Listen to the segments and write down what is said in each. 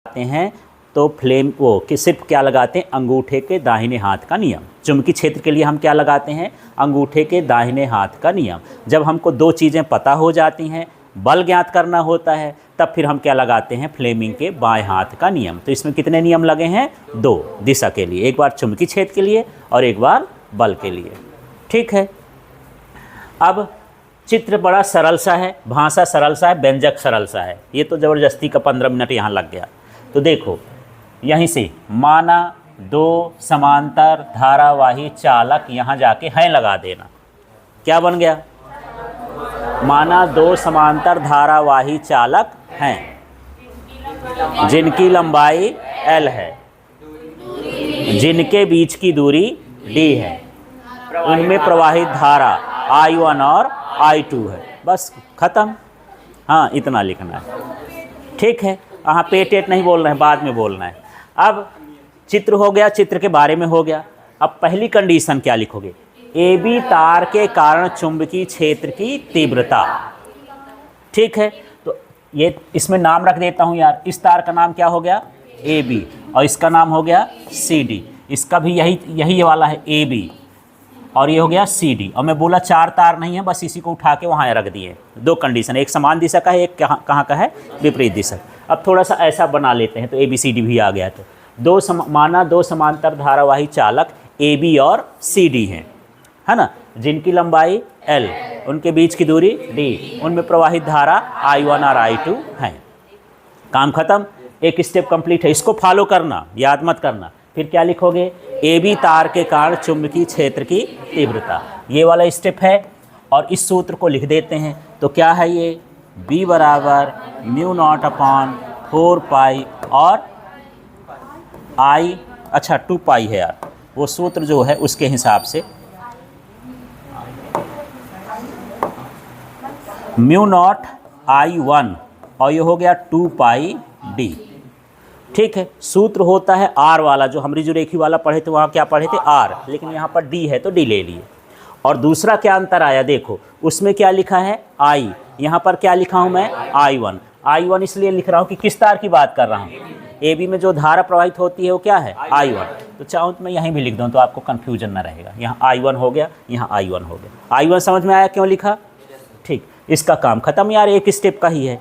लगाते हैं तो फ्लेम वो कि सिर्फ क्या लगाते हैं, अंगूठे के दाहिने हाथ का नियम। चुंबकीय क्षेत्र के लिए हम क्या लगाते हैं, अंगूठे के दाहिने हाथ का नियम। जब हमको दो चीज़ें पता हो जाती हैं, बल ज्ञात करना होता है, तब फिर हम क्या लगाते हैं, फ्लेमिंग के बाएं हाथ का नियम। तो इसमें कितने नियम लगे हैं, दो दिशा के लिए, एक बार चुंबकीय क्षेत्र के लिए और एक बार बल के लिए। ठीक है, अब चित्र बड़ा सरल सा है, भाषा सरल सा है, व्यंजक सरल सा है। ये तो ज़बरदस्ती का 15 मिनट यहाँ लग गया। तो देखो यहीं से माना दो समांतर धारावाही चालक, यहाँ जाके हैं लगा देना। क्या बन गया, माना दो समांतर धारावाही चालक हैं जिनकी लंबाई L है, जिनके बीच की दूरी D है, उनमें प्रवाहित धारा I1 और I2 है। बस खत्म। हाँ, इतना लिखना है। ठीक है, हाँ पेट एट नहीं बोलना है, बाद में बोलना है। अब चित्र हो गया, चित्र के बारे में हो गया। अब पहली कंडीशन क्या लिखोगे, AB तार के कारण चुंबकीय क्षेत्र की तीव्रता। ठीक है, तो ये इसमें नाम रख देता हूँ यार। इस तार का नाम क्या हो गया, AB, और इसका नाम हो गया CD। इसका भी यही वाला है AB, और ये हो गया CD। और मैं बोला चार तार नहीं है, बस इसी को उठा के वहाँ रख दिए। दो कंडीशन, एक समान दिशा का है, एक कहाँ का है, विपरीत दिशा। अब थोड़ा सा ऐसा बना लेते हैं तो ABCD भी आ गया। तो माना दो समांतर धारावाही चालक AB और CD हैं, है ना, जिनकी लंबाई L, उनके बीच की दूरी D, उनमें प्रवाहित धारा I1 और I2 हैं। काम खत्म, एक स्टेप कंप्लीट है। इसको फॉलो करना, याद मत करना। फिर क्या लिखोगे, AB तार के कारण चुंबकीय क्षेत्र की तीव्रता, ये वाला स्टेप है। और इस सूत्र को लिख देते हैं। तो क्या है ये, B बराबर μ0/4 पाई और I, अच्छा 2 पाई है यार, वो सूत्र जो है उसके हिसाब से μ0 I1 और ये हो गया 2 पाई D। ठीक है, सूत्र होता है R वाला, जो हम रेखी वाला पढ़े थे, वहाँ क्या पढ़े थे, R, लेकिन यहाँ पर D है तो D ले लिए। और दूसरा क्या अंतर आया, देखो उसमें क्या लिखा है I, यहाँ पर क्या लिखा हूँ मैं, I1 इसलिए लिख रहा हूँ कि किस तार की बात कर रहा हूँ, AB में जो धारा प्रवाहित होती है वो क्या है, I1। तो चाहूँ तो मैं यहीं भी लिख दूँ तो आपको कन्फ्यूजन ना रहेगा। यहाँ I1 हो गया, यहाँ I1 हो गया। I1 समझ में आया क्यों लिखा, ठीक, इसका काम खत्म यार, एक स्टेप का ही है।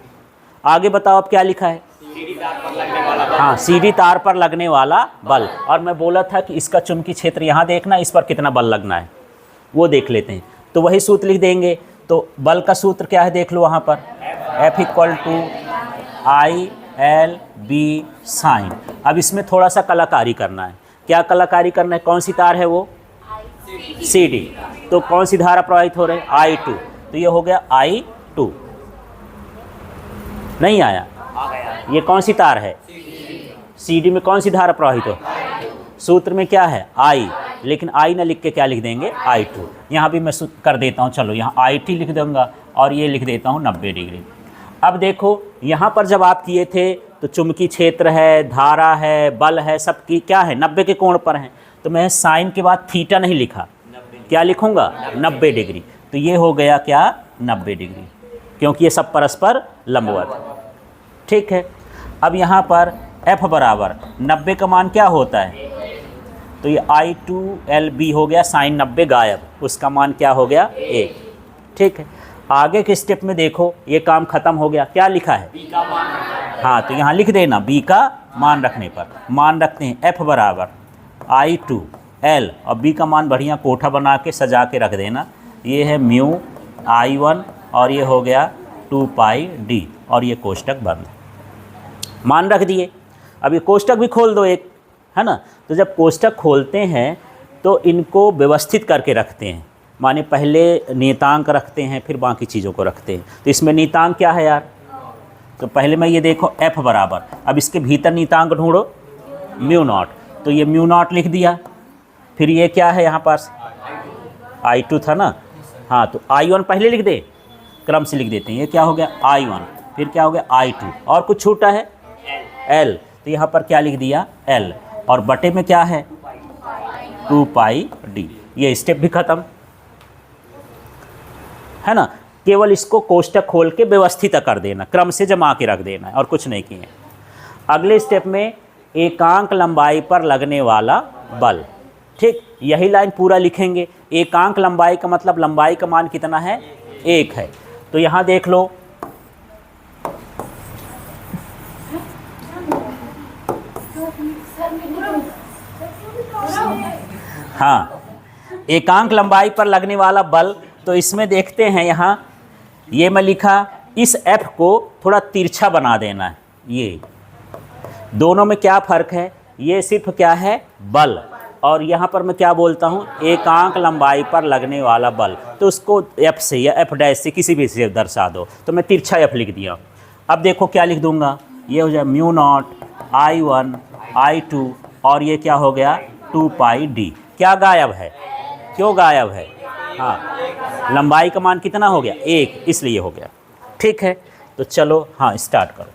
आगे बताओ अब क्या लिखा है, हाँ CD तार पर लगने वाला बल। और मैं बोला था कि इसका चुंबकीय क्षेत्र यहाँ देखना, इस पर कितना बल लगना है वो देख लेते हैं। तो वही सूत्र लिख देंगे। तो बल का सूत्र क्या है देख लो वहाँ पर, F = ILB साइन। अब इसमें थोड़ा सा कलाकारी करना है। क्या कलाकारी करना है, कौन सी तार है वो, CD। तो कौन सी धारा प्रवाहित हो रही है, I2। तो ये हो गया I2, नहीं आया, ये कौन सी तार है, CD में कौन सी धारा प्रवाहित हो, सूत्र में क्या है I, लेकिन I ना लिख के क्या लिख देंगे, I2। यहाँ भी मैं कर देता हूँ, चलो यहाँ IT लिख दूँगा और ये लिख देता हूँ 90 डिग्री। अब देखो यहाँ पर जब आप किए थे तो चुंबकीय क्षेत्र है, धारा है, बल है, सब की क्या है, 90 के कोण पर हैं। तो मैं साइन के बाद थीटा नहीं लिखा, क्या लिखूँगा, 90 डिग्री। तो ये हो गया क्या, 90 डिग्री, क्योंकि ये सब परस्पर लंबवत है। ठीक है, अब यहाँ पर F बराबर 90 का मान क्या होता है, तो ये I2LB हो गया, साइन 90 गायब, उसका मान क्या हो गया, 1। ठीक है, आगे के स्टेप में देखो ये काम खत्म हो गया। क्या लिखा है, B का मान रखना है। हाँ, तो यहाँ लिख देना B का मान रखने पर, मान रखते हैं F बराबर I2L और B का मान बढ़िया कोठा बना के सजा के रख देना। ये है म्यू I1 और ये हो गया 2 पाई D और ये कोष्टक बंद, मान रख दिए। अब ये कोष्टक भी खोल दो एक, है ना। तो जब कोष्टक खोलते हैं तो इनको व्यवस्थित करके रखते हैं, माने पहले नियतांक रखते हैं फिर बाकी चीज़ों को रखते हैं। तो इसमें नियतांक क्या है यार, तो पहले मैं ये देखो F बराबर, अब इसके भीतर नियतांक ढूंढो, μ0, तो ये μ0 लिख दिया। फिर ये क्या है यहाँ पास, I2 था ना, हाँ तो I1 पहले लिख दे, क्रम से लिख देते हैं। ये क्या हो गया I1, फिर क्या हो गया I2, और कुछ छूटा है L, तो यहाँ पर क्या लिख दिया L, और बटे में क्या है 2 पाई D। ये स्टेप भी खत्म है ना। केवल इसको कोष्टक खोल के व्यवस्थित कर देना, क्रम से जमा के रख देना है और कुछ नहीं किए। अगले स्टेप में एकांक लंबाई पर लगने वाला बल। ठीक, यही लाइन पूरा लिखेंगे। एकांक लंबाई का मतलब लंबाई का मान कितना है, 1 है। तो यहाँ देख लो, हाँ, एकांक लंबाई पर लगने वाला बल। तो इसमें देखते हैं, यहाँ ये मैं लिखा, इस F को थोड़ा तिरछा बना देना है। ये दोनों में क्या फ़र्क है, ये सिर्फ क्या है, बल, और यहाँ पर मैं क्या बोलता हूँ, एकांक लंबाई पर लगने वाला बल। तो उसको F से या F डैश से किसी भी से दर्शा दो। तो मैं तिरछा F लिख दिया। अब देखो क्या लिख दूंगा, ये हो जाए म्यू नॉट I1 I2 और ये क्या हो गया 2 पाई d। क्या गायब है, क्यों गायब है, हाँ, लंबाई का मान कितना हो गया, 1, इसलिए हो गया। ठीक है, तो चलो हाँ स्टार्ट करो।